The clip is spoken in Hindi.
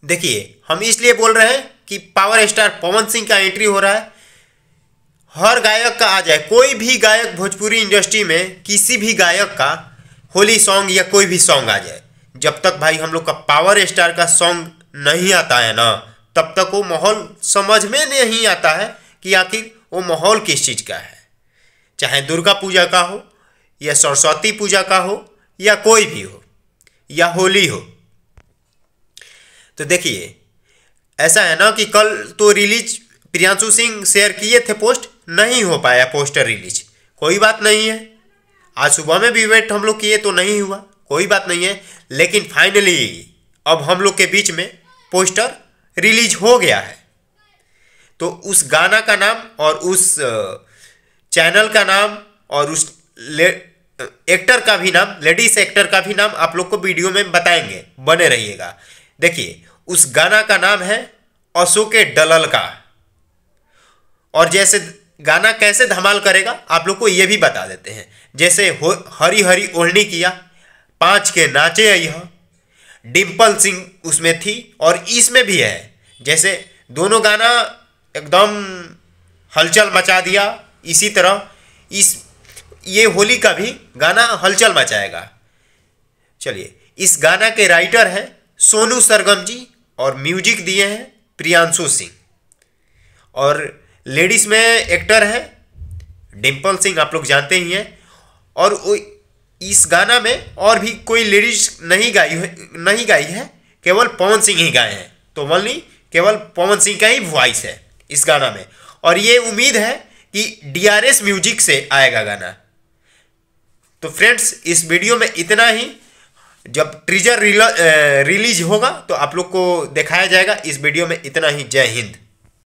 देखिए, हम इसलिए बोल रहे हैं कि पावर स्टार पवन सिंह का एंट्री हो रहा है। हर गायक का आ जाए, कोई भी गायक भोजपुरी इंडस्ट्री में किसी भी गायक का होली सॉन्ग या कोई भी सॉन्ग आ जाए, जब तक भाई हम लोग का पावर स्टार का सॉन्ग नहीं आता है ना, तब तक वो माहौल समझ में नहीं आता है कि आखिर वो माहौल किस चीज़ का है। चाहे दुर्गा पूजा का हो या सरस्वती पूजा का हो या कोई भी हो या होली हो। तो देखिए, ऐसा है ना कि कल तो रिलीज प्रियांशु सिंह शेयर किए थे, पोस्ट नहीं हो पाया पोस्टर रिलीज। कोई बात नहीं है, आज सुबह में भी वेट हम लोग किए तो नहीं हुआ, कोई बात नहीं है। लेकिन फाइनली अब हम लोग के बीच में पोस्टर रिलीज हो गया है। तो उस गाना का नाम और उस चैनल का नाम और उस एक्टर का भी नाम, लेडीज एक्टर का भी नाम आप लोग को वीडियो में बताएंगे, बने रहिएगा। देखिए, उस गाना का नाम है अशोके डलल का। और जैसे गाना कैसे धमाल करेगा आप लोग को ये भी बता देते हैं। जैसे हरी हरी ओढ़नी किया, 5 के नाचे यह, डिम्पल सिंह उसमें थी और इसमें भी है। जैसे दोनों गाना एकदम हलचल मचा दिया, इसी तरह ये होली का भी गाना हलचल मचाएगा। चलिए, इस गाना के राइटर हैं सोनू सरगम जी और म्यूजिक दिए हैं प्रियांशु सिंह। और लेडीज में एक्टर है डिम्पल सिंह, आप लोग जानते ही हैं। और इस गाना में और भी कोई लेडीज नहीं गाई है, केवल पवन सिंह ही गाए हैं। तो ओनली केवल पवन सिंह का ही वॉइस है इस गाना में। और ये उम्मीद है कि DRS म्यूजिक से आएगा गाना। तो फ्रेंड्स, इस वीडियो में इतना ही। जब ट्रीजर रिलीज होगा तो आप लोग को दिखाया जाएगा। इस वीडियो में इतना ही। जय हिंद।